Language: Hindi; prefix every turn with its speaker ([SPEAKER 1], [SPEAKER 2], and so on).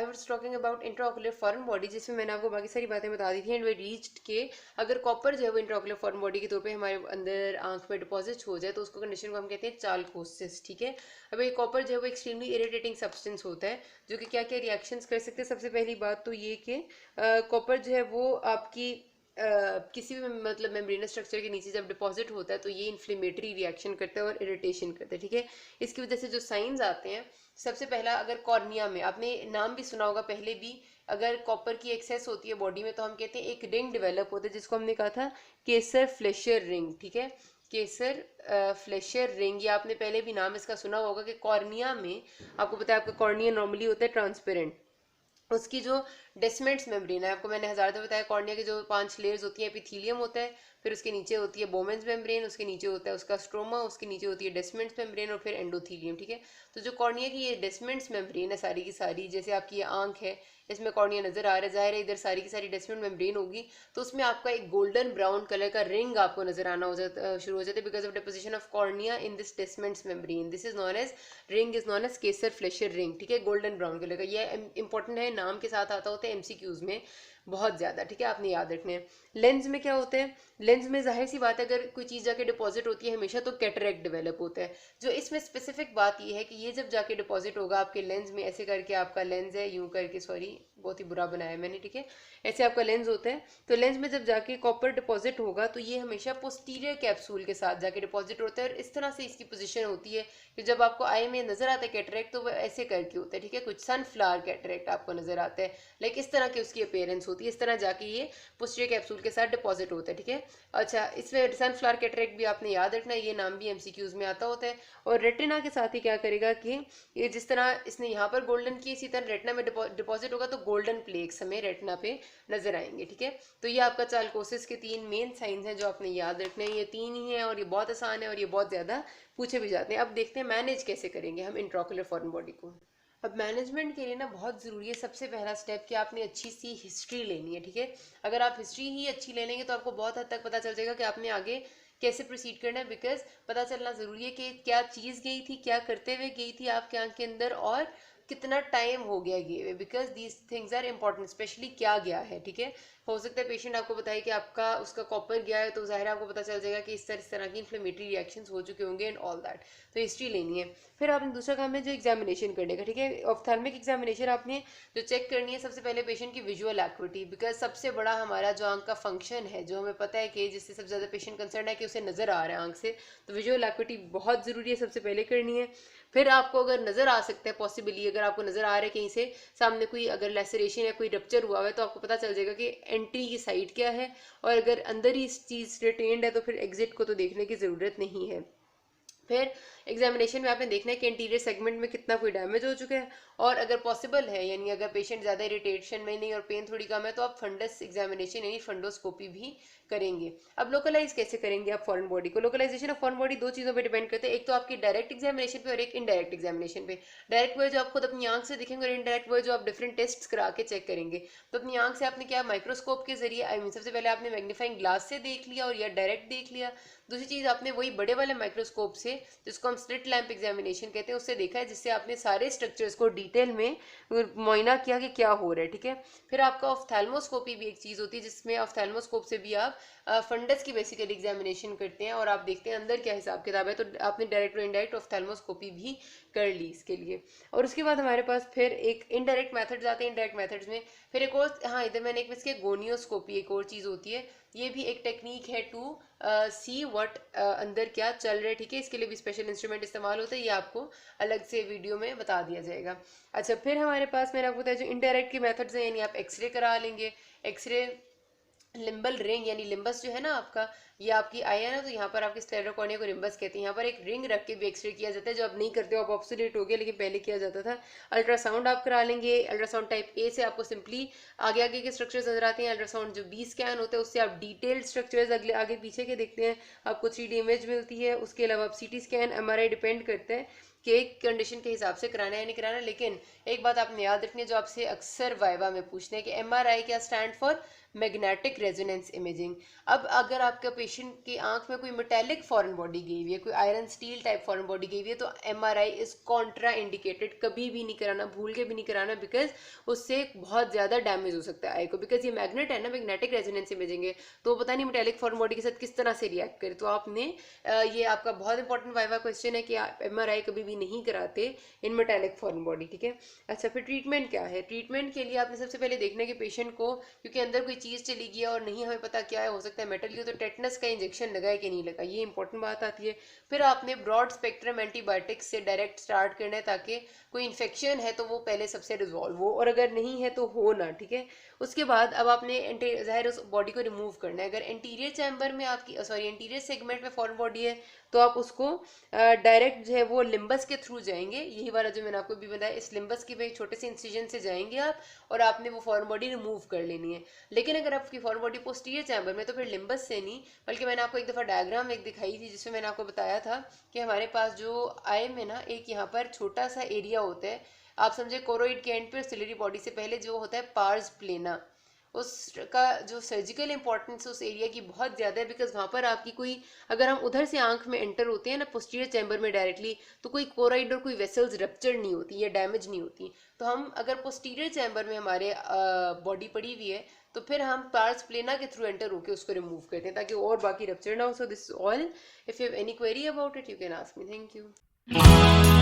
[SPEAKER 1] Was talking about intraocular foreign body, जिसमें मैंने आपको बाकी सारी बातें बता दी थी। एंड वे रीच्ड के अगर कॉपर जो है वो इंट्राओकुलर फॉरेन बॉडी के तौर पे हमारे अंदर आंख में डिपॉजिट हो जाए तो उसको कंडीशन को हम कहते हैं चालकोसिस, ठीक है। अब ये कॉपर जो है वो एक्सट्रीमली इरिटेटिंग सब्सटेंस होता है जो कि क्या क्या रिएक्शंस कर सकते हैं। सबसे पहली बात तो ये कि कॉपर जो है वो आपकी किसी भी मतलब मेम्ब्रेनस स्ट्रक्चर के नीचे जब डिपॉजिट होता है तो ये इन्फ्लेमेटरी रिएक्शन करता है और इरिटेशन करता है, ठीक है। इसकी वजह से जो साइंस आते हैं, सबसे पहला अगर कॉर्निया में, आपने नाम भी सुना होगा पहले भी, अगर कॉपर की एक्सेस होती है बॉडी में तो हम कहते हैं एक रिंग डेवलप होता है जिसको हमने कहा था केसर फ्लेशर रिंग, ठीक है। केसर फ्लेशर रिंग, ये आपने पहले भी नाम इसका सुना होगा कि कॉर्निया में, आपको पता है आपका कॉर्निया नॉर्मली होता है ट्रांसपेरेंट, उसकी जो डेस्मेंट्स मेम्ब्रेन है, आपको मैंने हजार दफा बताया कॉर्निया की जो 5 लेयर्स होती है, एपिथेलियम होता है, फिर उसके नीचे होती है बोमेंस मेम्ब्रेन, उसके नीचे होता है उसका स्ट्रोमा, उसके नीचे होती है डेस्मेंट्स मेम्ब्रेन और फिर एंडोथीलियम, ठीक है। तो जो कॉर्निया की ये डेस्मेंट्स मेम्ब्रेन है सारी की सारी, जैसे आपकी ये आंख है इसमें कॉर्निया नजर आ रहा है, जाहिर है इधर सारी की सारी डेस्मेंट मेम्ब्रेन होगी, तो उसमें आपका एक गोल्डन ब्राउन कलर का रिंग आपको नजर आना हो जाता शुरू हो जाता है because of deposition of cornea in this Descemet's membrane. This is known as ring, is known as Kayser Fleischer ring, ठीक है, गोल्डन ब्राउन कलर का। ये इंपॉर्टेंट है, नाम के साथ आता होता है एमसीक्यूज में बहुत ज्यादा, ठीक है, आपने याद रखने हैं। लेंस में क्या होता है, लेंस में जाहिर सी बात है अगर कोई चीज जाके डिपॉजिट होती है हमेशा तो कैटरेक्ट डेवलप होता है। जो इसमें स्पेसिफिक बात ये है कि ये जब जाके डिपॉजिट होगा आपके लेंस में, ऐसे करके आपका लेंस है, यूं करके, सॉरी बहुत ही बुरा बनाया मैंने, ठीक है, ऐसे आपका लेंस होता है, तो लेंस में जब जाके कॉपर डिपॉजिट होगा तो ये हमेशा पोस्टीरियर कैप्सूल के साथ जाके डिपॉजिट होता है और इस तरह से इसकी पोजीशन होती है कि जब आपको आई में नजर आता है कैटरेक्ट तो वो ऐसे करके होता है, ठीक है, कुछ सनफ्लावर कैटरेक्ट आपको नजर आता है, लाइक इस तरह की उसकी अपीयरेंस होती है, इस तरह जाके ये पोस्टीरियर कैप्सूल के साथ डिपॉजिट होता है, ठीक है। अच्छा, इसमें सनफ्लावर कैटरेक्ट भी आपने याद रखना है, ये नाम भी एमसीक्यूज में आता होता है। और रेटिना के साथ ही क्या करेगा कि ये जिस तरह इसने यहाँ पर गोल्डन की, इसी तरह रेटिना में डिपॉजिट होगा तो गोल्डन प्लेक्स हमें रेटिना पे नजर आएंगे, ठीक है। तो ये आपका चालकोसिस के 3 मेन साइंस हैं जो आपने याद रखने हैं, ये 3 ही हैं और ये बहुत आसान है और ये बहुत ज्यादा पूछे भी जाते हैं। अब देखते हैं मैनेज कैसे करेंगे हम इंट्राओकुलर फॉरेन बॉडी को। अब मैनेजमेंट के लिए ना बहुत ज़रूरी है सबसे पहला स्टेप कि आपने अच्छी सी हिस्ट्री लेनी है, ठीक है। अगर आप हिस्ट्री ही अच्छी ले लेंगे तो आपको बहुत हद तक पता चल जाएगा कि आपने आगे कैसे प्रोसीड करना है, बिकॉज पता चलना ज़रूरी है कि क्या चीज़ गई थी, क्या करते हुए गई थी आपके आंख के अंदर और कितना टाइम हो गया गए हुए, because these things are important, specially क्या गया है, ठीक है। हो सकता है पेशेंट आपको बताए कि आपका उसका कॉपर गया है तो जाहिर है आपको पता चल जाएगा कि इस तरह की इन्फ्लेमेटरी रिएक्शंस हो चुके होंगे एंड ऑल दैट, तो हिस्ट्री लेनी है। फिर आपने दूसरा काम है जो एग्जामिनेशन करने का, ठीक है। ऑफ्थेल्मिक एग्जामिनेशन आपने जो चेक करनी है सबसे पहले पेशेंट की विजुअल एक्विटी, बिकॉज सबसे बड़ा हमारा जो आंख का फंक्शन है जो हमें पता है कि जिससे सबसे ज़्यादा पेशेंट कंसर्न है कि उसे नज़र आ रहा है आंख से, तो विजुअल एक्विटी बहुत ज़रूरी है, सबसे पहले करनी है। फिर आपको अगर नज़र आ सकता है पॉसिबली, अगर आपको नज़र आ रहा है कहीं से सामने कोई अगर लेसरेशन या कोई रप्चर हुआ है तो आपको पता चल जाएगा कि एंट्री की साइड क्या है, और अगर अंदर ही इस चीज़ रिटेन्ड है तो फिर एग्जिट को तो देखने की ज़रूरत नहीं है। फिर एग्जामिनेशन में आपने देखना है कि इंटीरियर सेगमेंट में कितना कोई डैमेज हो चुका है, और अगर पॉसिबल है यानी अगर पेशेंट ज़्यादा इरिटेशन में नहीं और पेन थोड़ी कम है तो आप फंडस एग्जामिनेशन यानी फंडोस्कोपी भी करेंगे। अब लोकलाइज कैसे करेंगे आप फॉरेन बॉडी को? लोकलाइजेशन ऑफ फॉरेन बॉडी 2 चीज़ों पे डिपेंड करते हैं, एक तो आपकी डायरेक्ट एग्जामिनेशन पे और एक इनडायरेक्ट एग्जामिनेशन पे। डायरेक्ट वो जो आप खुद अपनी आंख से देखेंगे और इनडायरेक्ट वो जो आप डिफरेंट टेस्ट करा के चेक करेंगे। तो अपनी आंख से आपने क्या माइक्रोस्कोप के जरिए, आई मीन सबसे पहले आपने मैग्नीफाइंग ग्लास से देख लिया और या डायरेक्ट देख लिया। दूसरी चीज़ आपने वही बड़े वाले माइक्रोस्कोप से, जिसको हम स्लिट लैंप एग्जामिनेशन कहते हैं, उससे देखा है, जिससे आपने सारे स्ट्रक्चर्स को डिटेल में मुआयना किया कि क्या हो रहा है, ठीक है। फिर आपका ऑफ्थेल्मोस्कोपी भी एक चीज़ होती है जिसमें ऑफ्थेल्मोस्कोप से भी आप फंडस की बेसिकली एग्जामिनेशन करते हैं और आप देखते हैं अंदर क्या हिसाब किताब है, तो आपने डायरेक्ट और इनडायरेक्ट ऑफ्थेल्मोस्कोपी भी कर ली इसके लिए। और उसके बाद हमारे पास फिर एक इनडायरेक्ट मेथड्स आते हैं। इनडायरेक्ट मेथड्स में फिर एक और, हाँ इधर मैंने एक इसके गोनियोस्कोपी एक और चीज़ होती है, ये भी एक टेक्निक है टू सी व्हाट अंदर क्या चल रहा है, ठीक है। इसके लिए भी स्पेशल इंस्ट्रूमेंट इस्तेमाल होता है, ये आपको अलग से वीडियो में बता दिया जाएगा। अच्छा, फिर हमारे पास मैंने आपको बताया जो इनडायरेक्ट के मेथड्स हैं, यानी आप एक्सरे करा लेंगे। एक्सरे लिम्बल रिंग यानी लिम्बस जो है ना आपका, ये आपकी आई है ना, तो यहाँ पर आपके स्क्लेरा कॉर्निया को लिम्बस कहते हैं। यहाँ पर एक रिंग रख के भी एक्सरे किया जाता है, जो अब नहीं करते हो, अब ऑब्सोलेट हो गया, लेकिन पहले किया जाता था। अल्ट्रासाउंड आप करा लेंगे। अल्ट्रासाउंड टाइप ए से आपको सिंपली आगे आगे के स्ट्रक्चर्स नजर आते हैं। अल्ट्रासाउंड जो बी स्कैन होता है उससे आप डिटेल्ड स्ट्रक्चर्स अगले आगे पीछे के देखते हैं, आपको 3D इमेज मिलती है। उसके अलावा आप CT स्कैन, MRI डिपेंड करता है कि एक कंडीशन के हिसाब से कराना है या नहीं कराना। लेकिन एक बात आपने याद रखनी है जो आपसे अक्सर वाइवा में पूछते हैं कि MRI क्या stand for magnetic resonance imaging. अब अगर आपका पेशेंट की आंख में कोई मेटेलिक फॉरेन बॉडी गई हुई है, कोई iron steel type foreign body गई हुई है, तो एमआरआई इज कॉन्ट्रा इंडिकेटेड, कभी भी नहीं कराना, भूल के भी नहीं कराना, बिकॉज उससे बहुत ज्यादा डैमेज हो सकता है आई को, बिकॉज ये मैग्नेट है ना, मैग्नेटिक रेजोनेंस इमेजिंग है, तो पता नहीं मेटेलिक फॉरेन बॉडी के साथ किस तरह से रिएक्ट करे। तो आपने ये आपका बहुत इंपॉर्टेंट वाइवा क्वेश्चन है कि आप एमआरआई कभी भी नहीं कराते इन मेटेलिक फॉरेन बॉडी, ठीक है। अच्छा, फिर ट्रीटमेंट क्या है? ट्रीटमेंट के लिए आपने सबसे पहले देखना है कि पेशेंट को, क्योंकि अंदर कोई चीज़ चली गई है और नहीं हमें पता क्या है, हो सकता है मेटल की, तो टेटनस का इंजेक्शन लगाए कि नहीं लगा, ये इंपॉर्टेंट बात आती है। फिर आपने ब्रॉड स्पेक्ट्रम एंटीबायोटिक्स से डायरेक्ट स्टार्ट करना है, ताकि कोई इन्फेक्शन है तो वो पहले सबसे रिजॉल्व हो, और अगर नहीं है तो हो ना, ठीक है। उसके बाद अब आपने जाहिर उस बॉडी को रिमूव करना है। अगर एंटीरियर चैम्बर में आपकी, सॉरी, एंटीरियर सेगमेंट में फॉरेन बॉडी है, तो आप उसको डायरेक्ट जो है वो लिम्बस के थ्रू जाएंगे, यही वाला जो मैंने आपको भी बताया, इस लिम्बस की एक छोटे से इंसिजन से जाएंगे आप, और आपने वो फॉरेन बॉडी रिमूव कर लेनी है। लेकिन अगर आपकी फॉरेन बॉडी पोस्टीरियर चैम्बर में, तो फिर लिम्बस से नहीं, बल्कि मैंने आपको एक दफ़ा डायग्राम एक दिखाई थी जिसमें मैंने आपको बताया था कि हमारे पास जो आई में ना एक यहाँ पर छोटा सा एरिया होता है, आप समझे कोरोइड के एंड पे, सिलरी बॉडी से पहले जो होता है पार्स प्लेना, उसका जो सर्जिकल इंपॉर्टेंस उस एरिया की बहुत ज़्यादा है, बिकॉज वहाँ पर आपकी कोई, अगर हम उधर से आंख में एंटर होते हैं ना पोस्टीरियर चैम्बर में डायरेक्टली, तो कोई कोराइड और कोई वेसल्स रप्चर नहीं होती या डैमेज नहीं होती। तो हम अगर पोस्टीरियर चैम्बर में हमारे बॉडी पड़ी हुई है, तो फिर हम पार्स प्लेना के थ्रू एंटर होकर उसको रिमूव करते हैं, ताकि और बाकी रप्चर ना हो। So this all, if you have any query about it, you can ask me. Thank you.